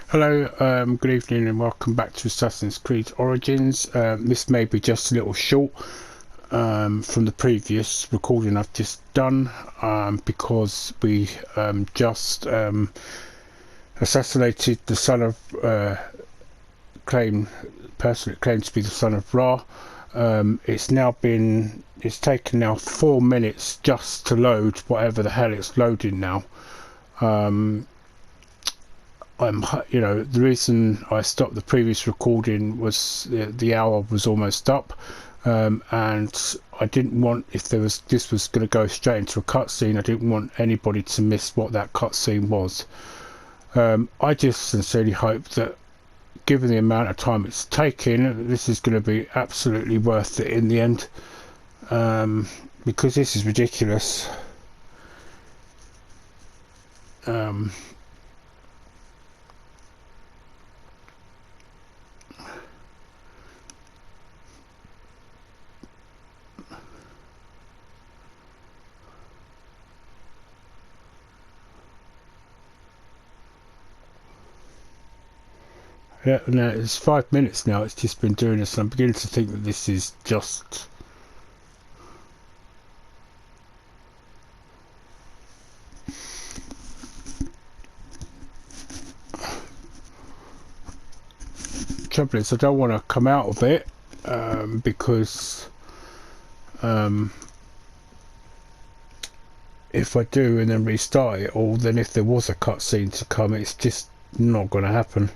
Hello, good evening and welcome back to Assassin's Creed Origins. This may be just a little short from the previous recording I've just done because we just assassinated the son of person that claimed to be the son of Ra. It's taken now 4 minutes just to load whatever the hell it's loading now. The reason I stopped the previous recording was the hour was almost up, and I didn't want, if this was going to go straight into a cutscene, I didn't want anybody to miss what that cutscene was. I just sincerely hope that, given the amount of time it's taking, this is going to be absolutely worth it in the end, because this is ridiculous. Yeah, no, it's 5 minutes now. It's just been doing this, and I'm beginning to think that this is just trouble is I don't want to come out of it because if I do and then restart it all, then if there was a cutscene to come, it's just not going to happen.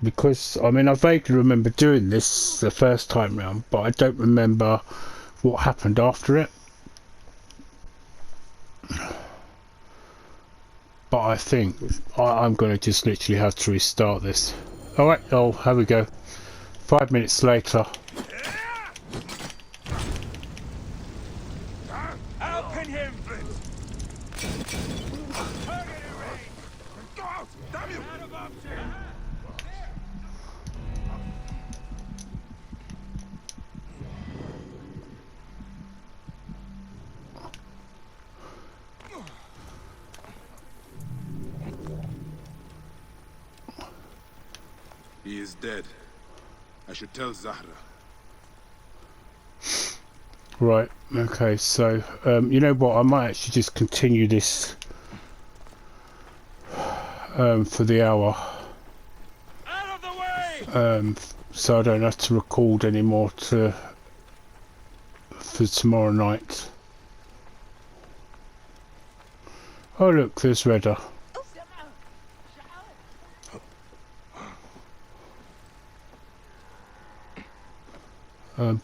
Because I vaguely remember doing this the first time round, but I don't remember what happened after it. But I think I'm going to just literally have to restart this. Alright, oh, here we go. 5 minutes later. He is dead. I should tell Zahra. Right, okay, so, you know what, I might actually just continue this for the hour. Out of the way! So I don't have to record anymore for tomorrow night. Oh look, there's Redder.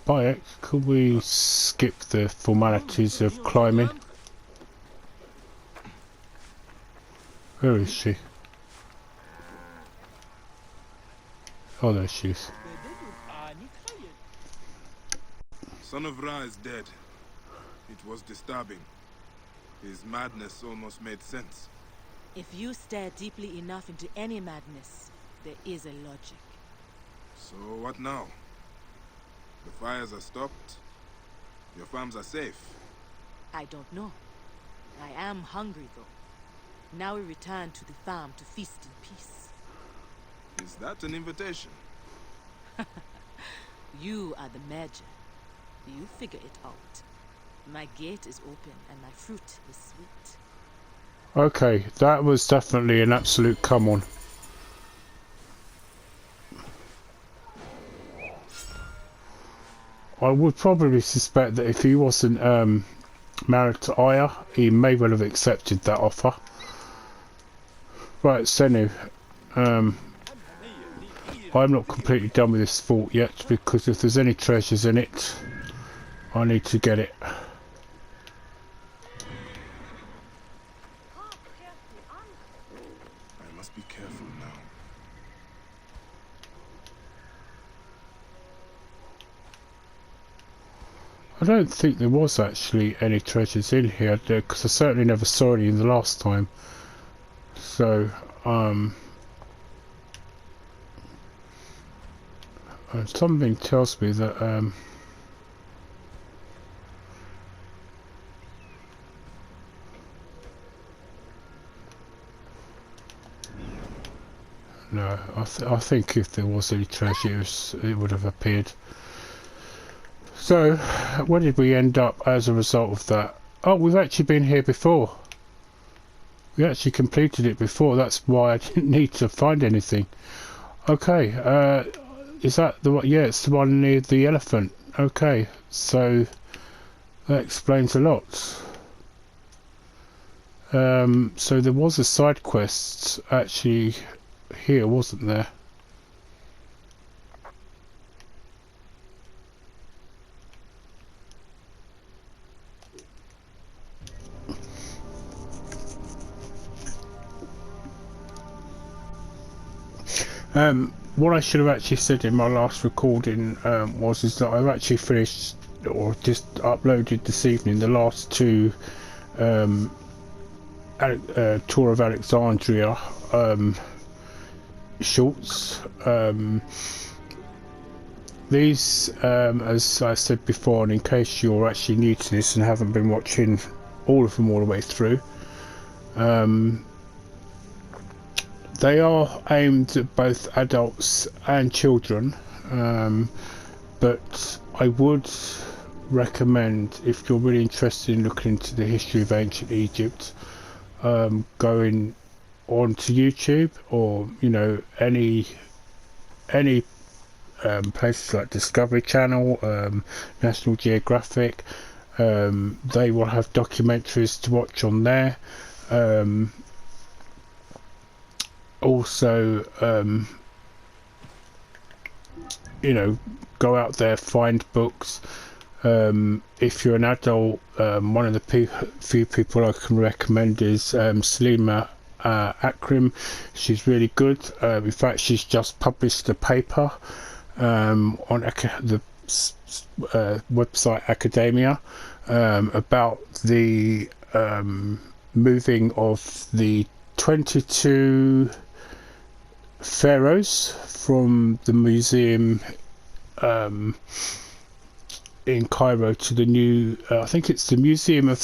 Bayek, could we skip the formalities of climbing? Where is she? Oh, there she is. Son of Ra is dead. It was disturbing. His madness almost made sense. If you stare deeply enough into any madness, there is a logic. So what now? The fires are stopped. Your farms are safe. I don't know. I am hungry, though. Now we return to the farm to feast in peace. Is that an invitation? You are the Major. You figure it out. My gate is open and my fruit is sweet. Okay, that was definitely an absolute come on. I would probably suspect that if he wasn't married to Aya, he may well have accepted that offer. Right, Senu, I'm not completely done with this fort yet, because if there's any treasures in it, I need to get it. I must be careful now. I don't think there was actually any treasures in here, because I certainly never saw any in the last time. So, something tells me that No. I think if there was any treasures, it would have appeared. So, where did we end up as a result of that? Oh, we've actually been here before. We actually completed it before. That's why I didn't need to find anything. Okay. Is that the one? Yeah, it's the one near the elephant. Okay. So that explains a lot. So there was a side quest actually here, wasn't there? What I should have actually said in my last recording is that I've actually finished or just uploaded this evening the last two Tour of Alexandria shorts. These, as I said before, and in case you're actually new to this and haven't been watching all of them all the way through, they are aimed at both adults and children, but I would recommend, if you're really interested in looking into the history of ancient Egypt, going onto YouTube or any places like Discovery Channel, National Geographic. They will have documentaries to watch on there. Also, go out there, find books. If you're an adult, one of the few people I can recommend is Salima Akrim. She's really good. In fact, she's just published a paper on the website Academia about the moving of the 22 pharaohs from the museum in Cairo to the new, I think it's the Museum of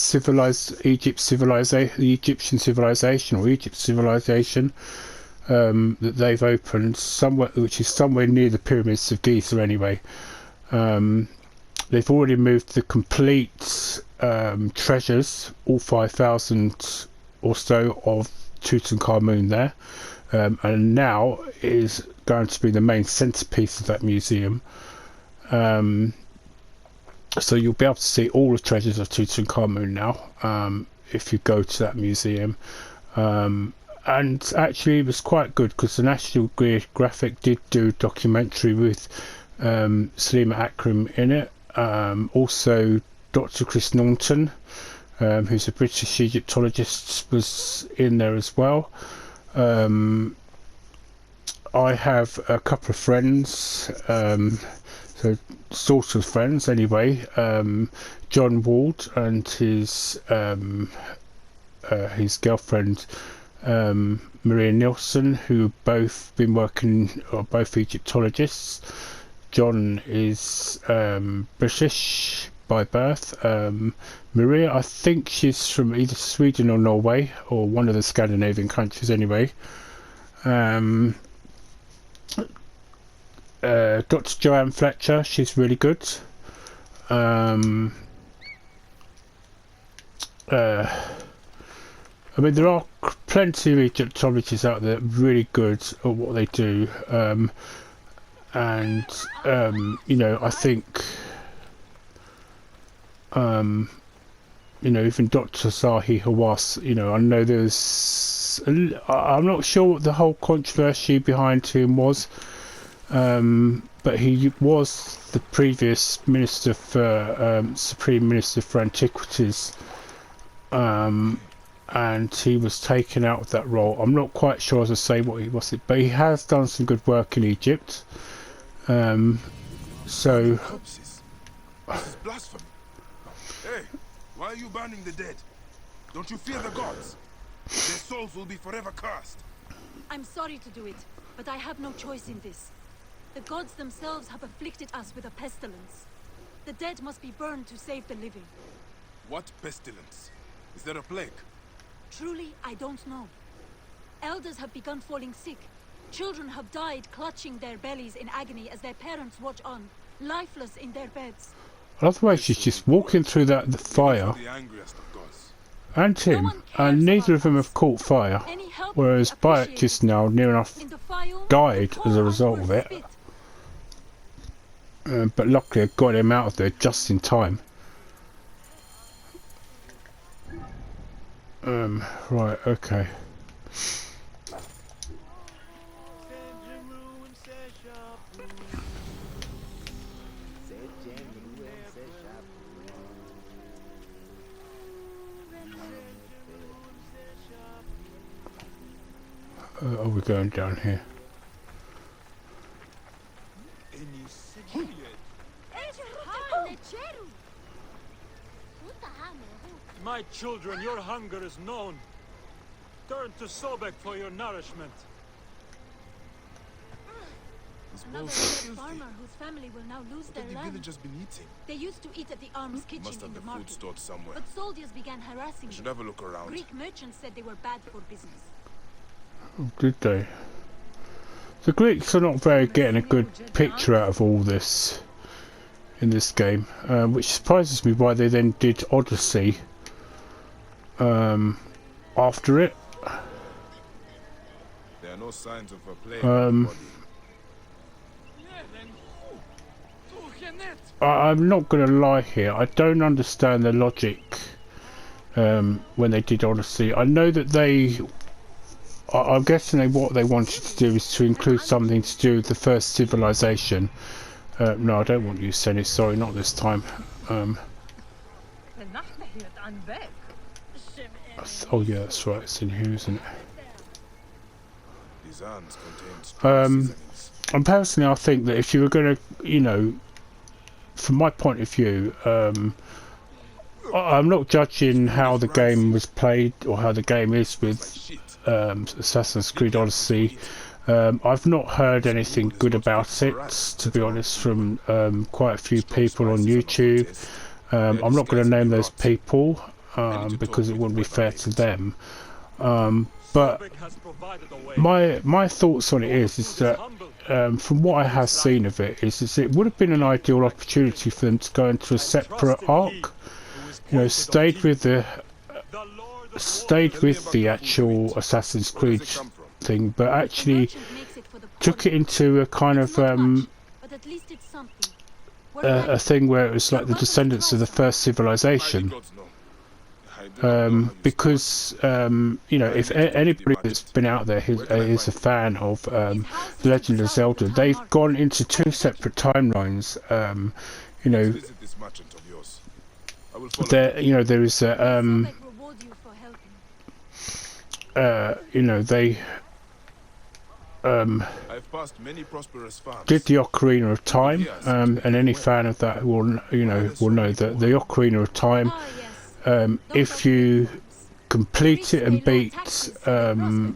Egyptian Civilization or Egypt Civilization, that they've opened somewhere, which is somewhere near the pyramids of Giza anyway. They've already moved the complete treasures, all 5,000 or so of Tutankhamun there, and now is going to be the main centerpiece of that museum. So you'll be able to see all the treasures of Tutankhamun now, if you go to that museum. And actually it was quite good because the National Geographic did do a documentary with Salima Akram in it. Also Dr. Chris Norton, who's a British Egyptologist, was in there as well. I have a couple of friends, so sort of friends anyway, John Ward and his girlfriend Maria Nilsson, who both been working, or both Egyptologists. John is British by birth. Maria, I think she's from either Sweden or Norway, or one of the Scandinavian countries anyway. Dr. Joanne Fletcher, she's really good. I mean, there are plenty of Egyptologists out there really good at what they do, and I think even Dr. Zahi Hawass, I know I'm not sure what the whole controversy behind him was, but he was the previous Minister for Supreme Minister for Antiquities, and he was taken out of that role. I'm not quite sure, as I say, what he was, but he has done some good work in Egypt. So Corpses. This is blasphemy. Hey, why are you burning the dead? Don't you fear the gods? Their souls will be forever cursed. I'm sorry to do it, but I have no choice in this. The gods themselves have afflicted us with a pestilence. The dead must be burned to save the living. What pestilence? Is there a plague? Truly, I don't know. Elders have begun falling sick. Children have died clutching their bellies in agony as their parents watch on, lifeless in their beds. I love the way she's just walking through the fire, The angriest of gods. and him, and neither of them have caught fire. Any help Whereas would be Bayek appreciated. just now near enough In the Faiyum, died the as a poor result are of it. spit. But luckily I got him out of there just in time. Right, okay. Are we going down here? My children, your hunger is known. Turn to Sobek for your nourishment. This Another bullshit dead filthy. farmer whose family will now lose What their have the land. villagers been eating? They used to eat at the arms kitchen Must in have the the food market. stored somewhere. But soldiers began harassing I should them. have a look around. Greek merchants said they were bad for business. Did they? The Greeks are not very getting a good picture out of all this in this game, which surprises me why they then did Odyssey after it. There are no signs of a plague in the body. I'm not going to lie here, I don't understand the logic when they did Odyssey. I know that I'm guessing what they wanted to do is to include something to do with the first civilization. No, I don't want you, Senny, sorry, not this time. Oh yeah, that's right, it's in here, isn't it? These urns contain strong seasonings. And personally, I think that if you were going to, you know, from my point of view, I'm not judging how the game was played or how the game is with Assassin's Creed Odyssey. I've not heard anything good about it, to be honest, from quite a few people on YouTube. I'm not going to name those people because it wouldn't be fair to them. But Sobek has provided a way. my thoughts on it is that from what I have seen of it is it would have been an ideal opportunity for them to go into a separate arc. You know, stayed with the actual Assassin's Creed thing, but actually Merchant makes it for the poor. took it into a kind It's of not much, but at least it's something. We're a like thing where it was like the descendants of the first civilization. Gods know. I do not know how you Because you know, if anybody that's been out there who is a fan of The Legend of Zelda, they've gone into two separate timelines. You know, visit this merchant of yours. I will follow. there is a Sobek reward you for helping. you know, they I've passed many prosperous farms. did the Ocarina of Time, and any fan of that will know that the Ocarina of Time, Ah, yes. if you complete it and They lower beat taxes, they prosper.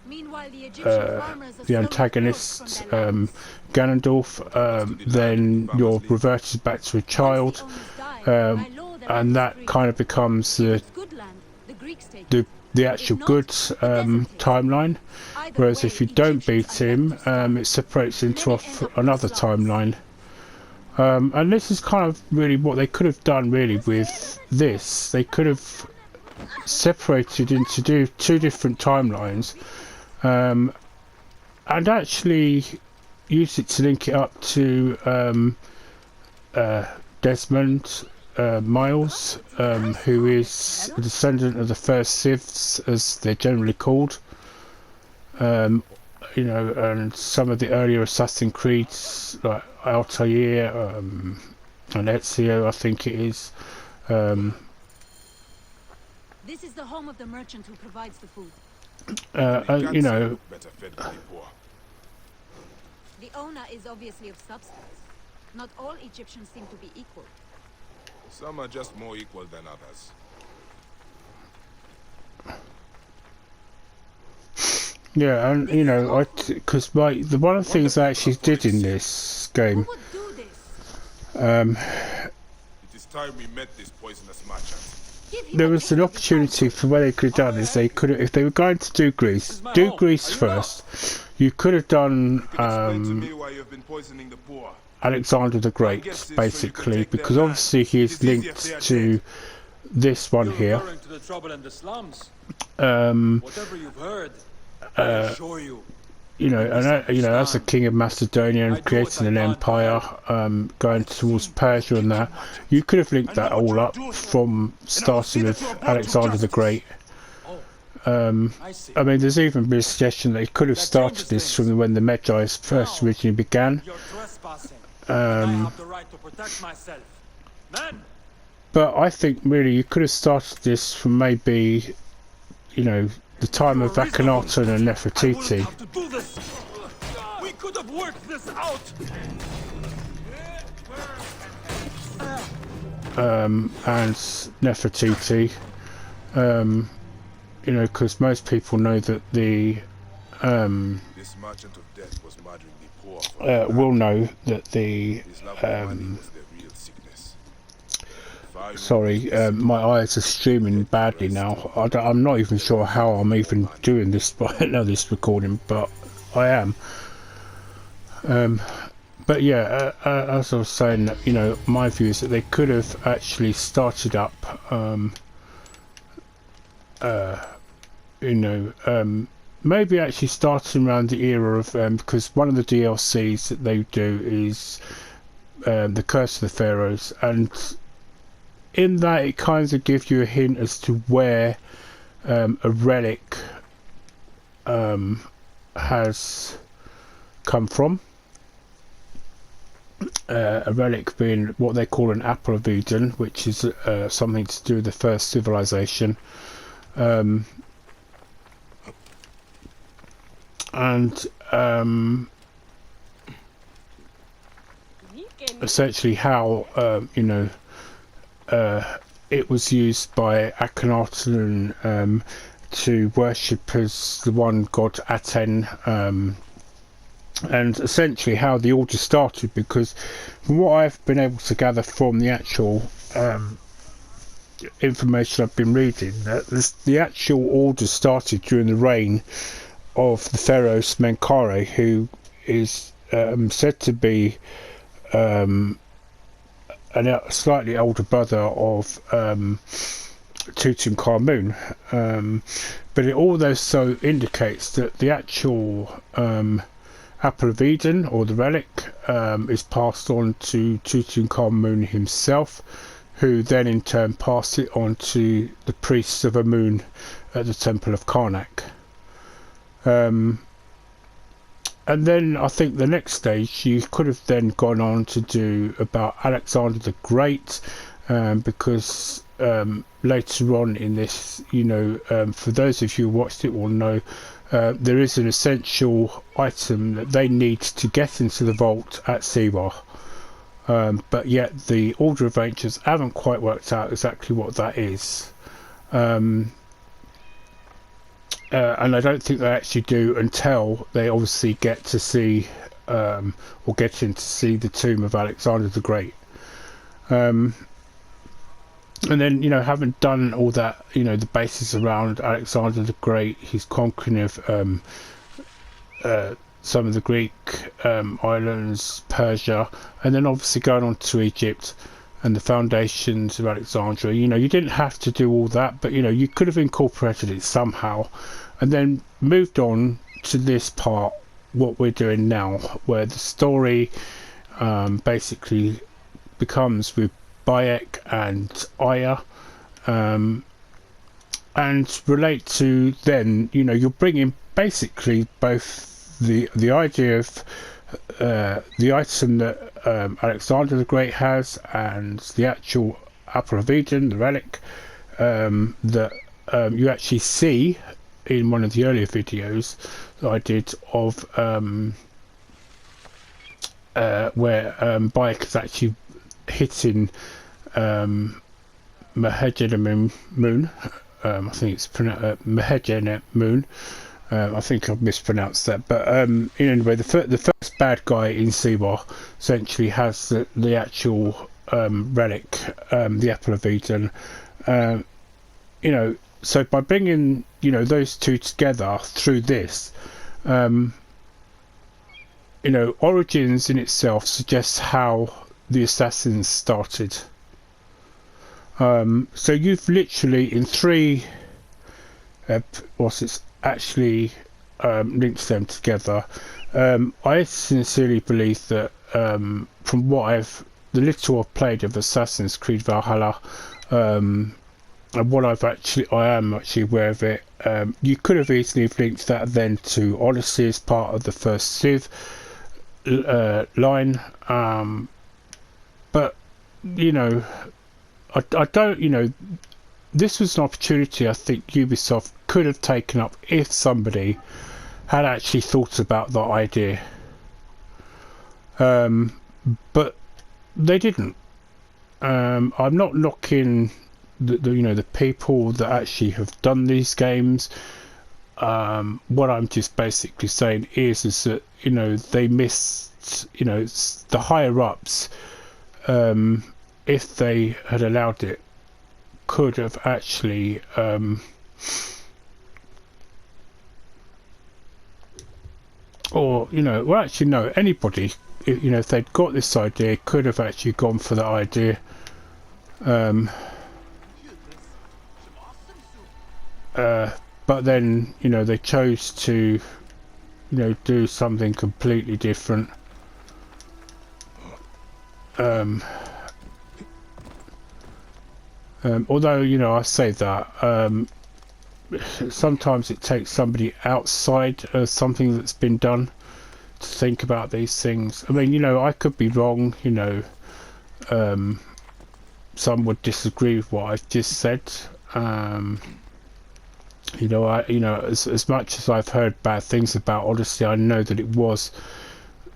Meanwhile, the Egyptian farmers are the slowly antagonist forced from their lands. Ganondorf, then you're reverted back to a child, Once the owners die, by law, the land and is that free. kind of becomes If it's good land, the Greeks take it. the actual good timeline. Either Whereas way, if you don't Egyptians beat are left him, to starve. it separates into Many end up another with slaves. timeline. And this is kind of really what they could have done really with this. They could have separated into two different timelines, and actually used it to link it up to Desmond Miles, who is a descendant of the first Civs, as they're generally called. You know, and some of the earlier Assassin's Creeds, like Altair and Ezio, I think it is. This is the home of the merchant who provides the food. You know, Better fed than the poor. The owner is obviously of substance. Not all Egyptians seem to be equal. Some are just more equal than others. yeah, and you know, because one of the things I actually did in this Who game, would do this? It is time we met this poisonous merchant. Give him there a was taste an of the opportunity for what they could have done is they could have, if they were going to do Greece first, You could have done Explain to me why you've been poisoning the poor. Alexander the My Great, guess is so you can basically, take their because land. obviously he It is is easier if linked they are to dead. this one You're here. referring to the trouble in the slums. Um, Whatever you've heard, I assure you. you know, and you know, as the king of Macedonia and creating an empire, going towards Persia and that, you could have linked that all up from starting with Alexander the Great. I see. I mean, there's even been a suggestion that he could have started this from when the Magi's first originally began. You're trespassing. And I have the right to protect myself. Men! But I think really you could have started this from maybe, you know, the time of Akhenaten and I wouldn't Nefertiti. have to do this. We could have worked this out. And Nefertiti, you know, because most people know that the This merchant of death was murdering the poor for will know that the his love for money was their real sickness. Faiyum sorry, my eyes are streaming badly now. I'm not even sure how I'm even doing this, but I know this recording, but I am. But yeah, as I was saying, you know, my view is that they could have actually started up, you know, maybe actually starting around the era of, because one of the DLCs that they do is the Curse of the Pharaohs, and in that it kind of gives you a hint as to where a relic has come from. A relic being what they call an apple of Eden, which is something to do with the first civilization. And essentially how you know it was used by Akhenaten to worship as the one god Aten, and essentially how the order started, because from what I've been able to gather from the actual information I've been reading, that the actual order started during the reign of the pharaoh Smenkhare, who is said to be a slightly older brother of Tutankhamun, but it also indicates that the actual apple of Eden, or the relic, is passed on to Tutankhamun himself, who then in turn passed it on to the priests of Amun at the temple of Karnak. And then I think the next stage you could have then gone on to do about Alexander the Great, because later on in this, you know, for those of you who watched it will know, there is an essential item that they need to get into the vault at Siwa, but yet the Order of Ancients haven't quite worked out exactly what that is. And I don't think they actually do until they obviously get to see, or get in to see the tomb of Alexander the Great. And then, you know, having done all that, you know, the basis around Alexander the Great, his conquering of some of the Greek islands, Persia, and then obviously going on to Egypt and the foundations of Alexandria. You know, you didn't have to do all that, but, you know, you could have incorporated it somehow, and then moved on to this part, what we're doing now, where the story basically becomes with Bayek and Aya, and relate to then, you know, you're bringing basically both the idea of the item that Alexander the Great has, and the actual apple of Eden, the relic, that you actually see in one of the earlier videos that I did of where Bayek is actually hitting Mahedjene Moon. I think it's pronounced Mahedjene Moon. I think I've mispronounced that, but anyway, the first bad guy in Siwa essentially has the actual relic, the apple of Eden. You know, so by bringing, you know, those two together through this, you know, Origins in itself suggests how the Assassins started. So you've literally in three, it's actually linked them together. I sincerely believe that from what the little I've played of Assassin's Creed Valhalla, and what I am actually aware of it, you could have easily linked that then to Odyssey as part of the first Civ line, but you know, I don't, you know, this was an opportunity I think Ubisoft could have taken up if somebody had actually thought about that idea, but they didn't. I'm not knocking the you know, the people that actually have done these games. What I'm just basically saying is that, you know, they missed, you know, the higher ups, if they had allowed it, could have actually or, you know, well, actually no, anybody, you know, if they'd got this idea, could have actually gone for that idea. But then, you know, they chose to, you know, do something completely different. Although, you know, I say that sometimes it takes somebody outside of something that's been done to think about these things. I mean, you know, I could be wrong, you know, some would disagree with what I've just said. You know, as much as I've heard bad things about Odyssey, I know that it was,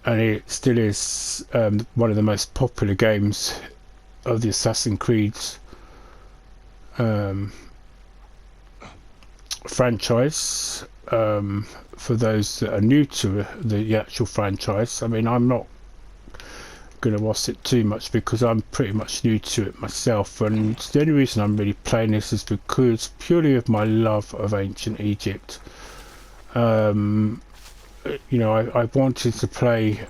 and it still is, one of the most popular games of the Assassin's Creed franchise. For those that are new to the actual franchise, I mean, I'm not going to watch it too much because I'm pretty much new to it myself, and the only reason I'm really playing this is because purely of my love of ancient Egypt. You know, I wanted to play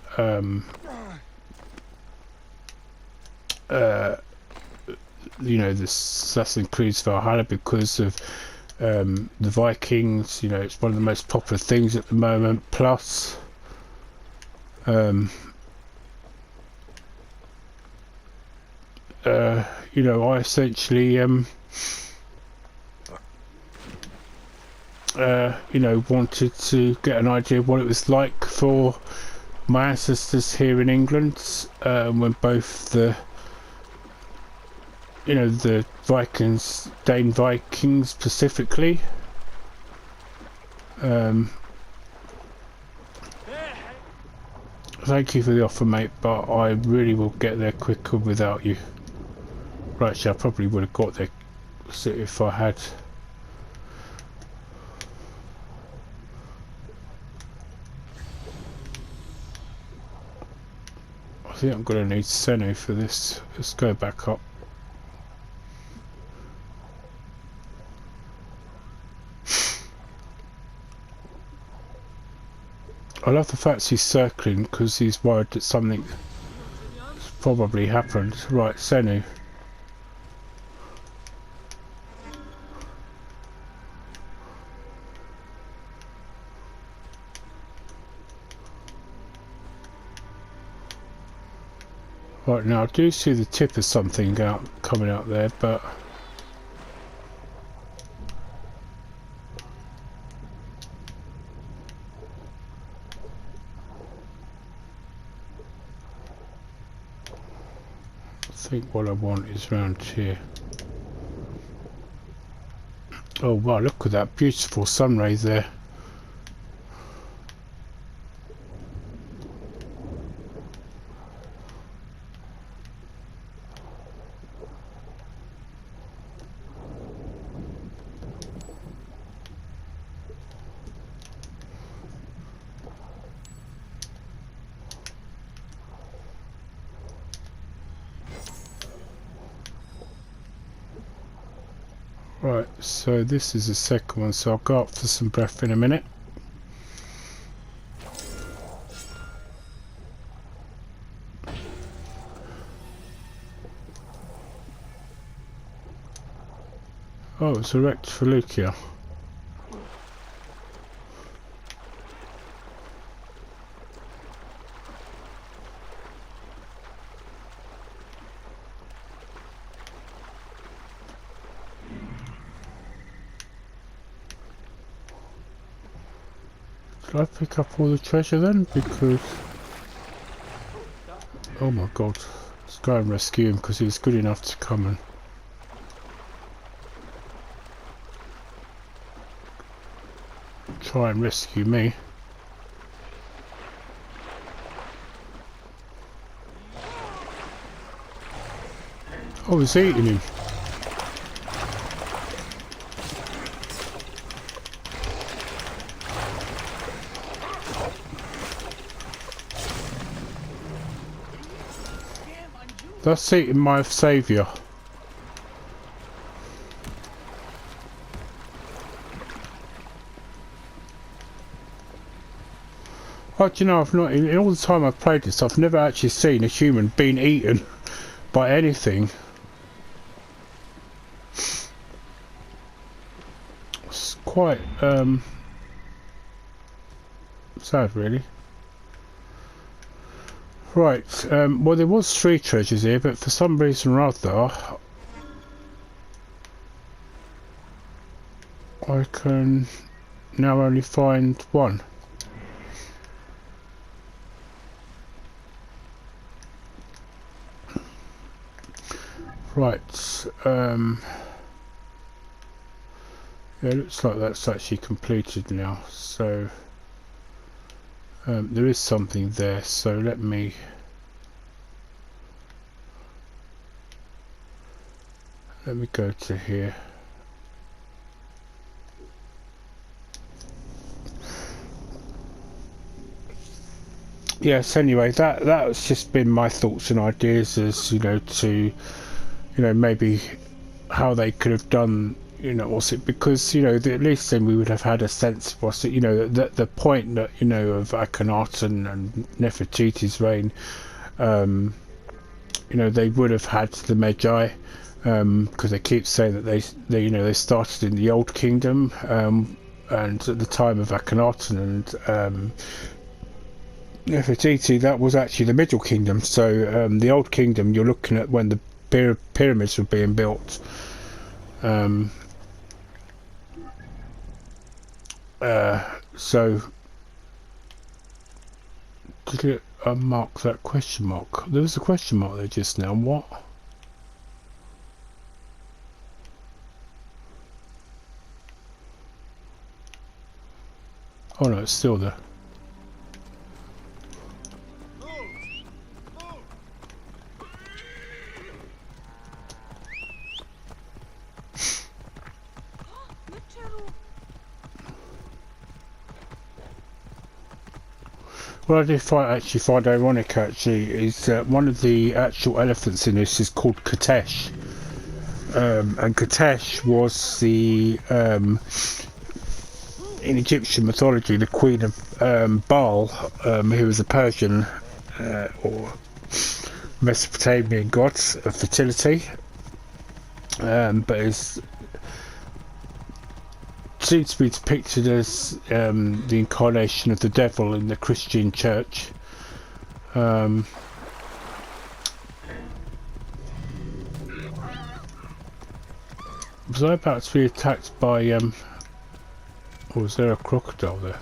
you know, the Assassin's Creed Valhalla because of the Vikings. You know, it's one of the most popular things at the moment, plus you know, I essentially you know, wanted to get an idea of what it was like for my ancestors here in England, when both the, you know, the Vikings, Dane Vikings specifically, thank you for the offer, mate, but I really will get there quicker without you. Right, actually, I probably would have got there if I had. I think I'm going to need Senu for this. Let's go back up. I love the fact he's circling because he's worried that something has probably happened. Right, Senu. Right, now I do see the tip of something coming out there, but I think what I want is round here. Oh wow, look at that beautiful sun ray there. Right, so this is the second one, so I'll go up for some breath in a minute. Oh, it's a wrecked Felucia. Did I pick up all the treasure then? Because... oh my god. Let's go and rescue him because he's good enough to come and... try and rescue me. Oh, he's eating him. That's eating my saviour. Oh, do you know, I've not, in all the time I've played this, I've never actually seen a human being eaten by anything. It's quite, sad, really. Right, well there was 3 treasures here, but for some reason or other, I can now only find 1. Right, yeah, it looks like that's actually completed now, so there is something there, so let me go to here. Yes, anyway, that's just been my thoughts and ideas as, you know, to, you know, maybe how they could have done, you know, what's it, because, you know, at least then we would have had a sense of what's it, you know, the point that, you know, of Akhenaten and Nefertiti's reign, you know, they would have had the Magi, because they keep saying that they you know, they started in the Old Kingdom, and at the time of Akhenaten and Nefertiti, that was actually the Middle Kingdom. So the Old Kingdom, you're looking at when the pyramids were being built. So did it unmark that question mark? There was a question mark there just now. What? Oh no, it's still there. What I did actually find ironic is one of the actual elephants in this is called Katesh. And Katesh was the, in Egyptian mythology, the queen of Baal, who was a Persian or Mesopotamian god of fertility, but is seems to be depicted as the incarnation of the devil in the Christian church. Was I about to be attacked by or was there a crocodile there?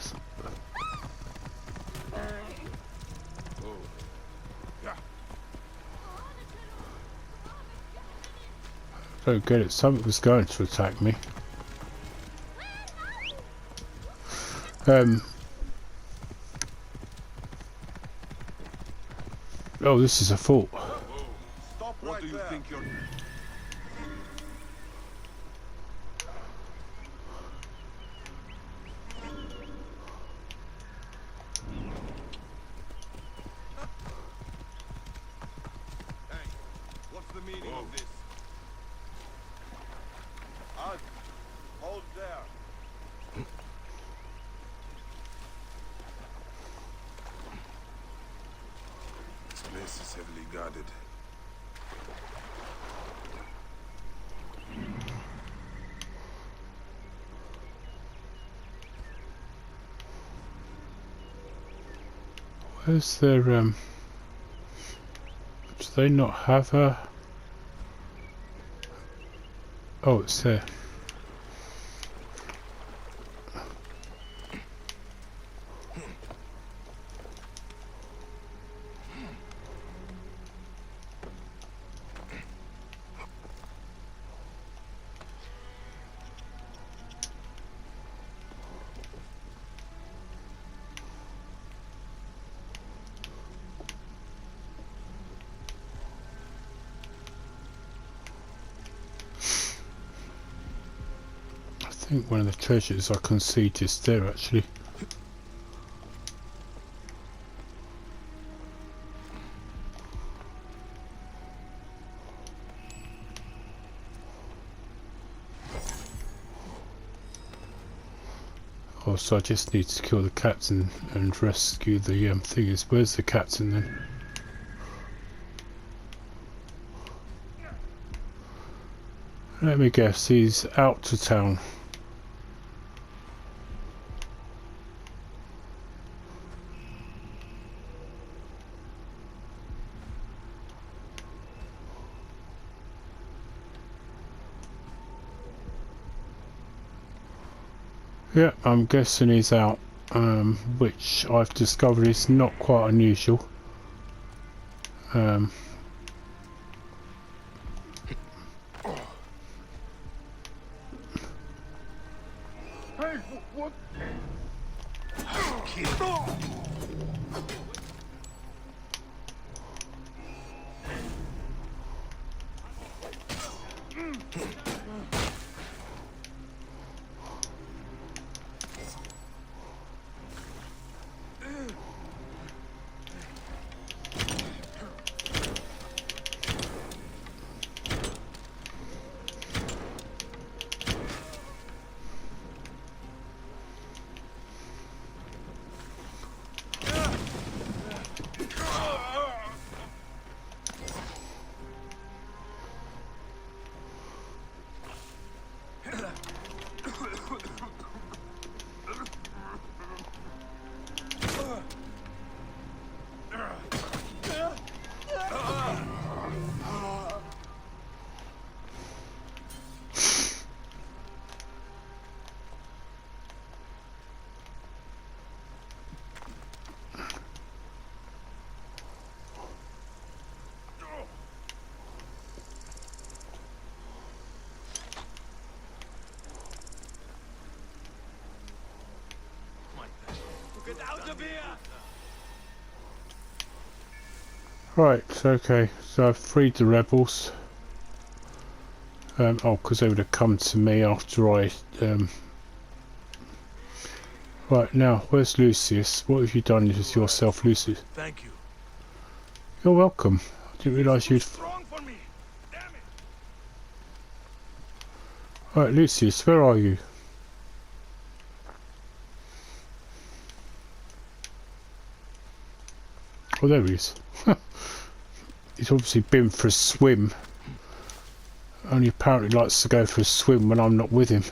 I don't get it, something was going to attack me. Oh, this is a fort. What do you think you're... Hey, what's the meaning of this? Hold there. This place is heavily guarded. Where's their do they not have a... Oh, it's there. I think one of the treasures I can see just there actually. Oh, so I just need to kill the captain and rescue the thingies. Where's the captain then? Let me guess, he's out to town. Yeah, I'm guessing he's out, which I've discovered is not quite unusual. Get out of here! Right, okay, so I've freed the rebels. Oh, because they would have come to me after I... Right, now, where's Lucius? What have you done with yourself, Lucius? Thank you. You're welcome. I didn't realise you'd... Strong for me. Damn it. Right, Lucius, where are you? Oh, there he is. He's obviously been for a swim. Only apparently likes to go for a swim when I'm not with him.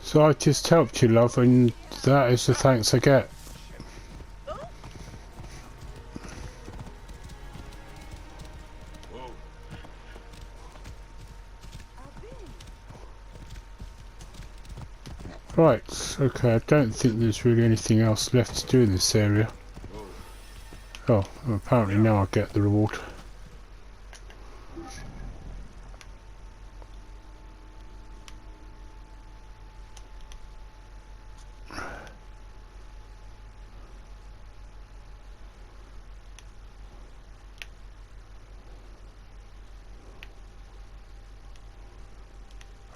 So I just helped you, love, and that is the thanks I get. Right, okay, I don't think there's really anything else left to do in this area. Oh, well, apparently now I get the reward.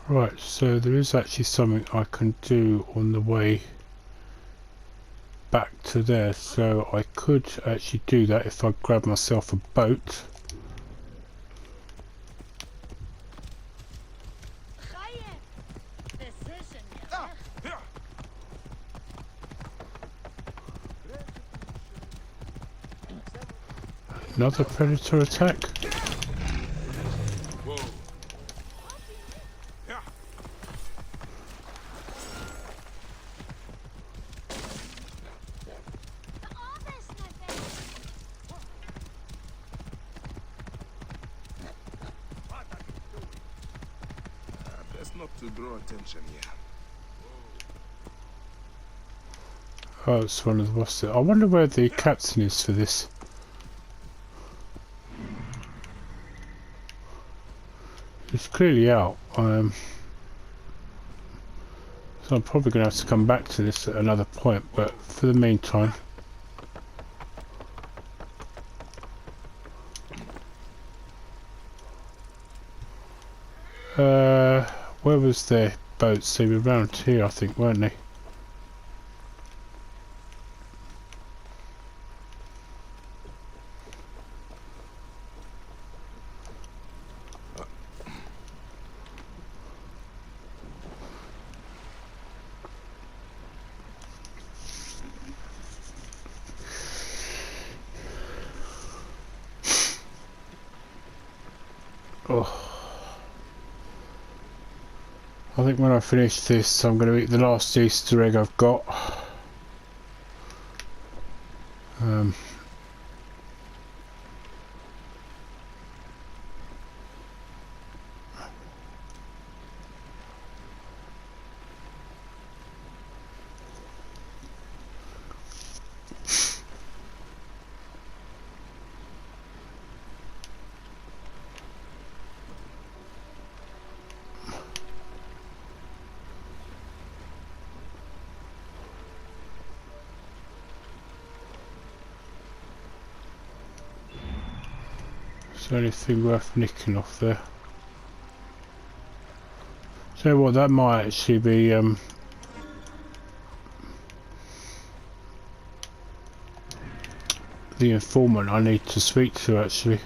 Right, so there is actually something I can do on the way back to there, so I could actually do that if I grab myself a boat. Another predator attack. Whoa. Yeah. Best not to draw attention here. Oh, it's one of the bosses. I wonder where the captain is for this. It's clearly out. So I'm probably going to have to come back to this at another point, but for the meantime... where was their boats? They were around here, I think, weren't they? Oh. I think when I finish this, I'm going to eat the last Easter egg I've got. Is there anything worth nicking off there? So what, that might actually be the informant I need to speak to, actually.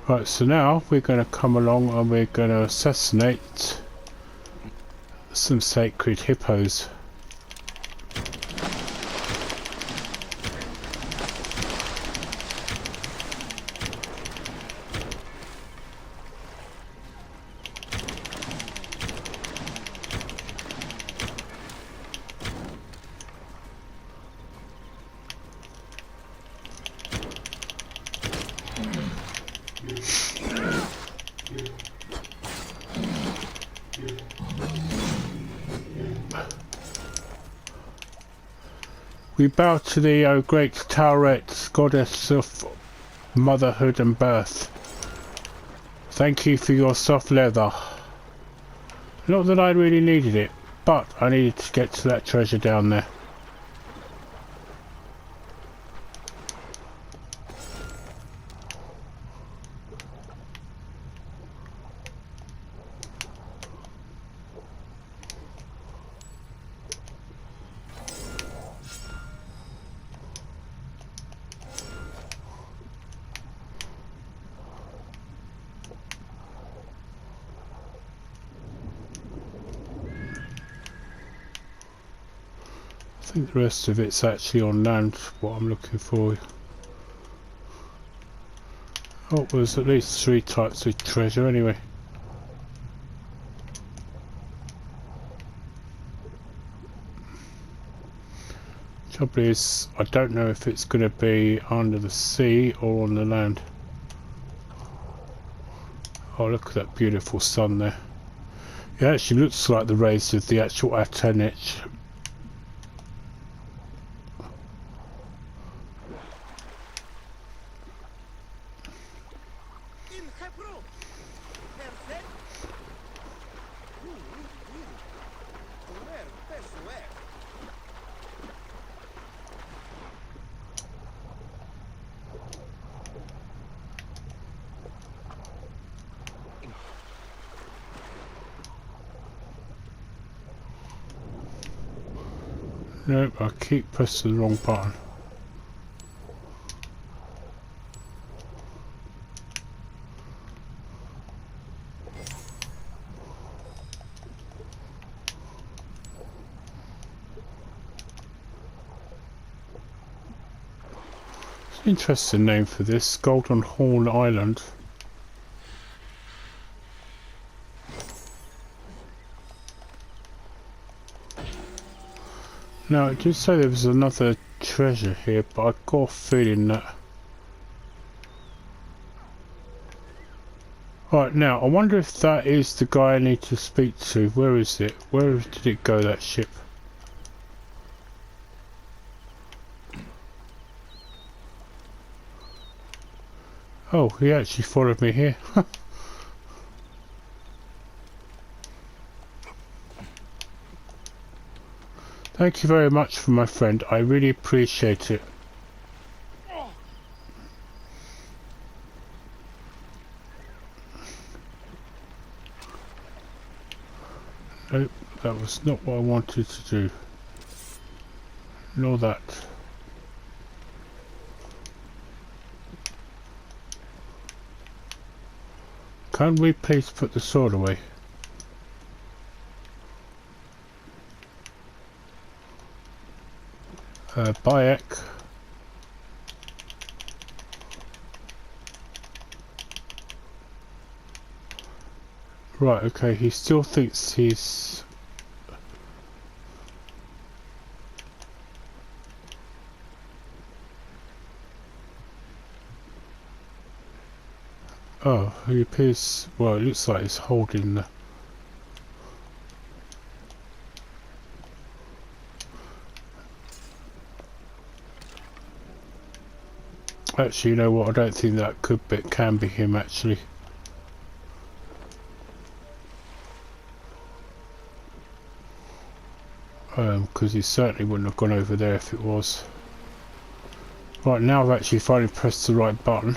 Right, so now we're going to come along and we're going to assassinate some sacred hippos. We bow to thee, O great Tauret, goddess of motherhood and birth. Thank you for your soft leather. Not that I really needed it, but I needed to get to that treasure down there. I think the rest of it's actually on land, what I'm looking for. Oh, there's at least 3 types of treasure anyway. Trouble is, I don't know if it's going to be under the sea or on the land. Oh, look at that beautiful sun there. It actually looks like the rays of the actual Atenich. Nope, I keep pressing the wrong button. It's an interesting name for this, Golden Horn Island. Now, it did say there was another treasure here, but I got a feeling that... Right, now, I wonder if that is the guy I need to speak to. Where is it? Where did it go, that ship? Oh, he actually followed me here. Thank you very much for my friend. I really appreciate it. Nope, that was not what I wanted to do. Nor that. Can we please put the sword away? Bayek. Right, okay, he still thinks he's... Oh, he appears... Well, it looks like he's holding the... Actually, you know what, I don't think that can be him, actually. Because he certainly wouldn't have gone over there if it was. Right, now I've actually finally pressed the right button.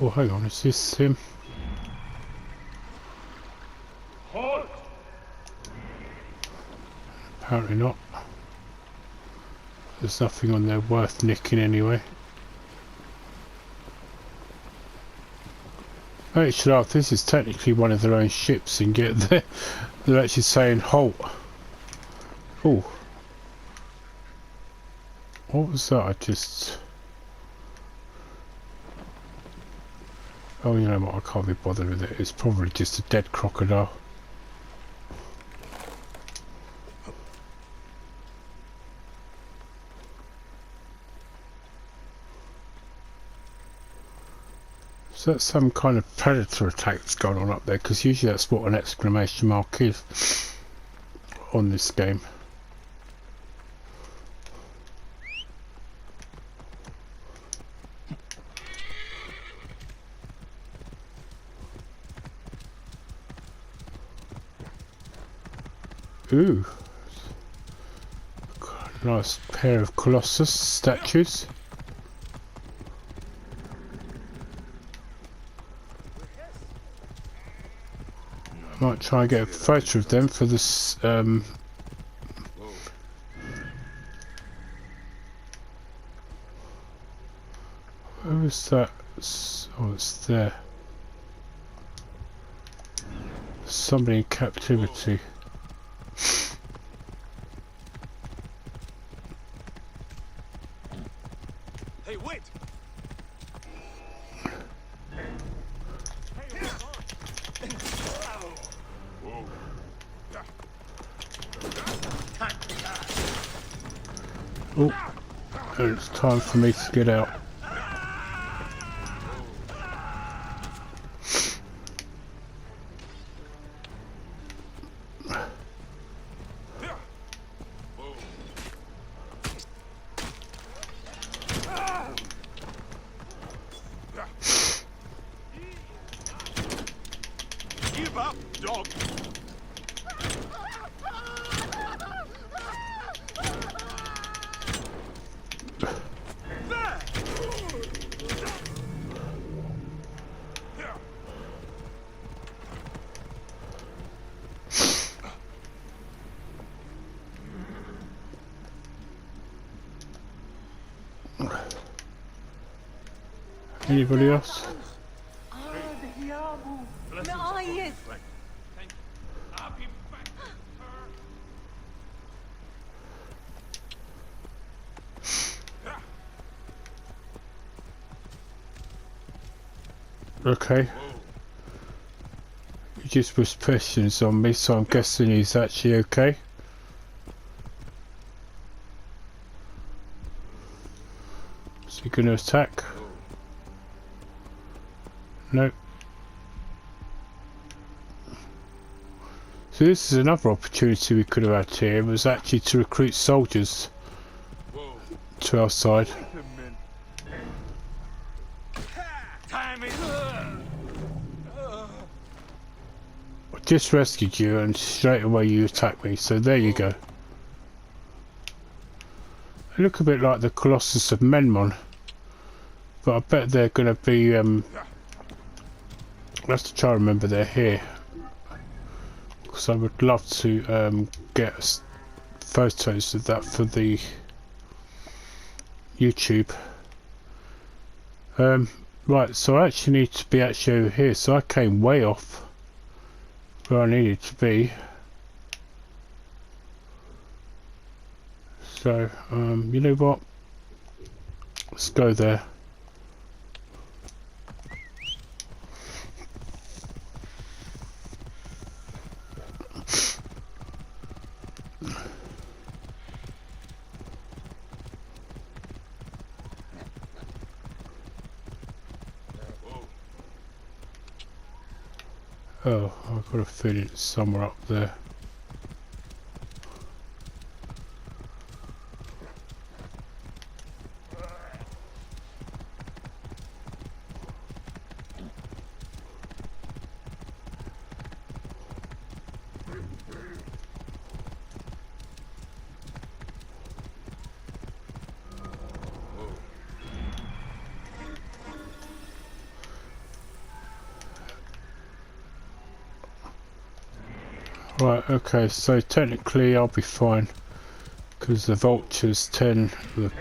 Oh, hang on, is this him? Halt! Apparently not. There's nothing on there worth nicking anyway. Actually, if this is technically one of their own ships, and get there, they're actually saying halt. Oh, what was that? I just... Oh, you know what? I can't be bothered with it. It's probably just a dead crocodile. So that's some kind of predator attack that's going on up there, because usually that's what an exclamation mark is on this game. Ooh, nice pair of Colossus statues. I might try and get a photo of them for this. Where is that? Oh, it's there. Somebody in captivity. Hey, wait! Oh, it's time for me to get out. dog! Anybody else? Okay. He just was questions on me, so I'm guessing he's actually okay. Is he going to attack? No. So this is another opportunity we could have had here. It was actually to recruit soldiers to our side. I just rescued you and straight away you attacked me, so there you go. They look a bit like the Colossus of Menmon, but I bet they're going to be I have to try and remember they're here, because I would love to get photos of that for the YouTube. Right, so I actually need to be over here, so I came way off where I needed to be. So, you know what? Let's go there. Oh, I've got to fit it somewhere up there. Right, okay, so technically I'll be fine, because the vultures 10 the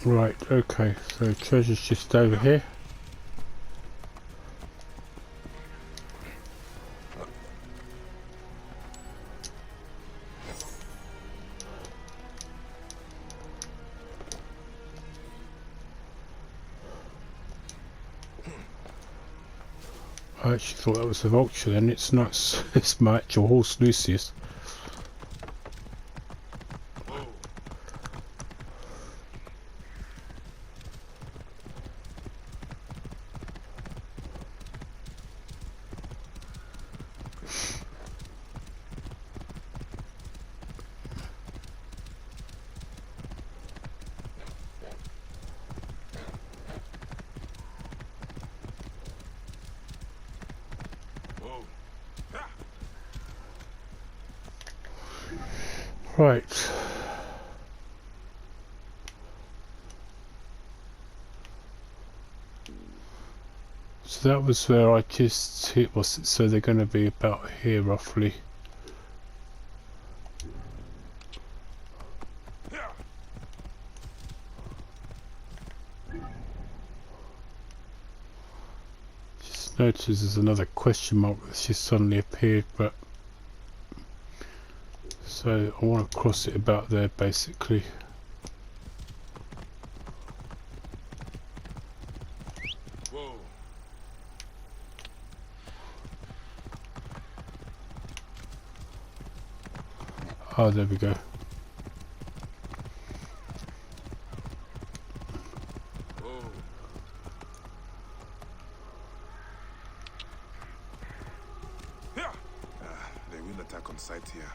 right, okay, so treasure's just over here. I actually thought that was a vulture then, it's not, it's my actual horse Lucius. Right. So that was where I just hit, was it? So they're going to be about here roughly. Just notice there's another question mark that's just suddenly appeared, but so I want to cross it about there basically. Oh, there we go. attack on sight here.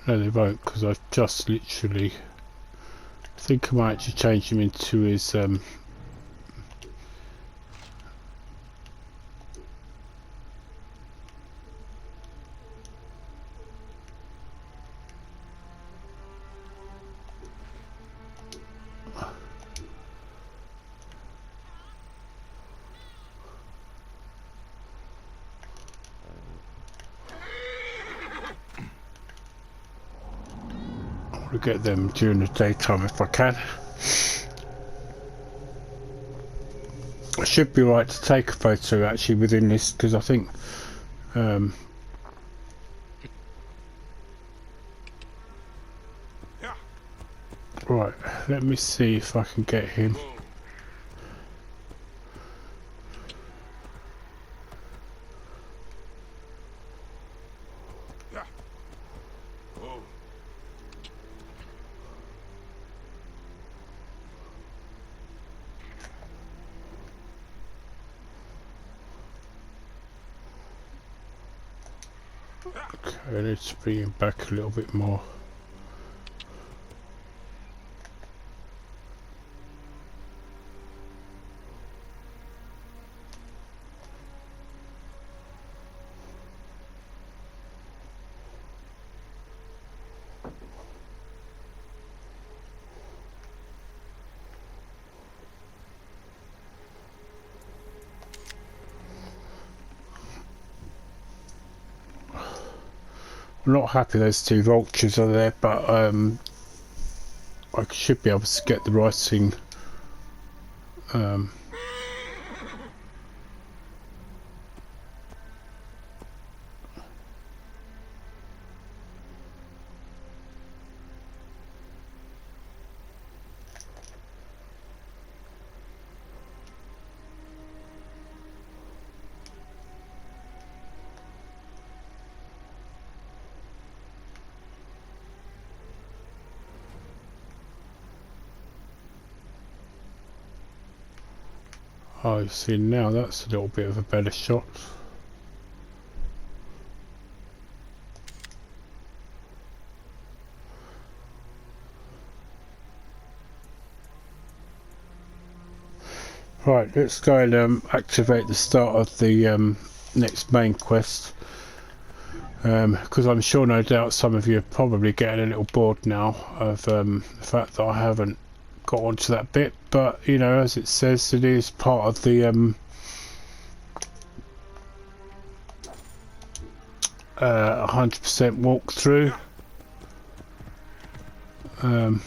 No, they won't, because I've just literally... I think I might actually change him into his... I'll get them during the daytime if I can. I should be right to take a photo actually within this, because I think Yeah. right, let me see if I can get him. Whoa. Yeah. Whoa. Okay, I need to bring him back a little bit more. I'm not happy those two vultures are there, but I should be able to get the writing. Oh, you see now that's a little bit of a better shot. Right, let's go and activate the start of the next main quest. Because I'm sure no doubt some of you are probably getting a little bored now of the fact that I haven't got onto that bit, but you know, as it says, it is part of the 100% walkthrough. Whoa.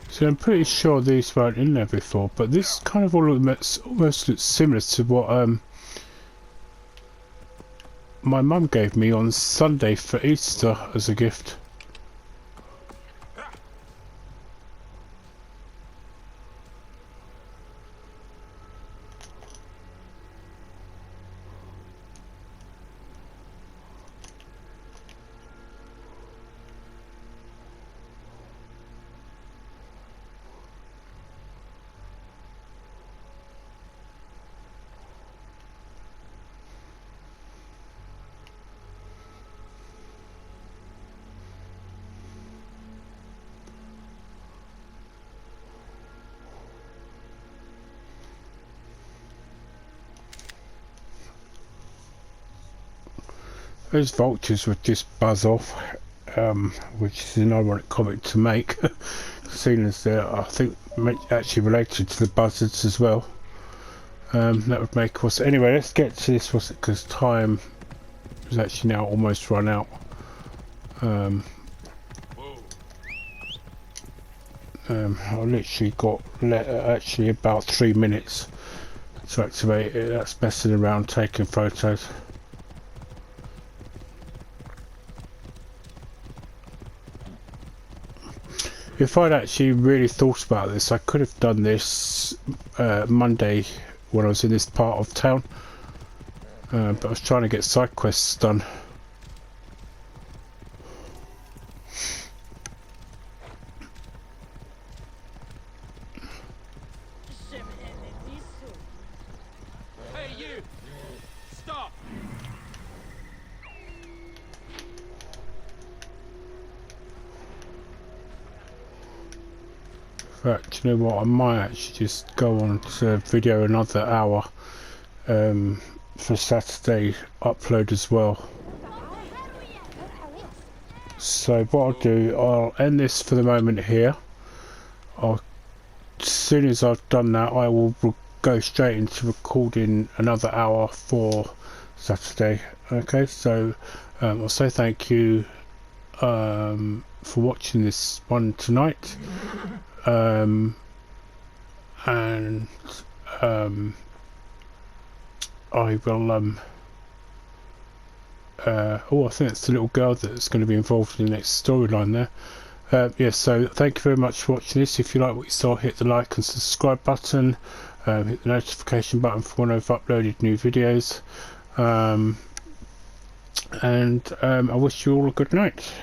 So I'm pretty sure these weren't in there before, but this kind of almost looks similar to what my mum gave me on Sunday for Easter as a gift. Those vultures would just buzz off, which is an ironic comment to make, seeing as they're, I think, actually related to the buzzards as well. That would make us. Anyway, let's get to this, because time is actually now almost run out. Whoa. I literally got actually about 3 minutes to activate it. That's messing around taking photos. If I'd actually really thought about this, I could have done this Monday when I was in this part of town, but I was trying to get side quests done. fact, you know what, I might actually just go on to video another hour for Saturday upload as well. So what I'll do, I'll end this for the moment here. As soon as I've done that, I will go straight into recording another hour for Saturday. Okay, so I'll say thank you for watching this one tonight, and I will oh, I think it's the little girl that's going to be involved in the next storyline there. Yeah, so thank you very much for watching this. If you like what you saw, hit the like and subscribe button, hit the notification button for when I've uploaded new videos, and I wish you all a good night.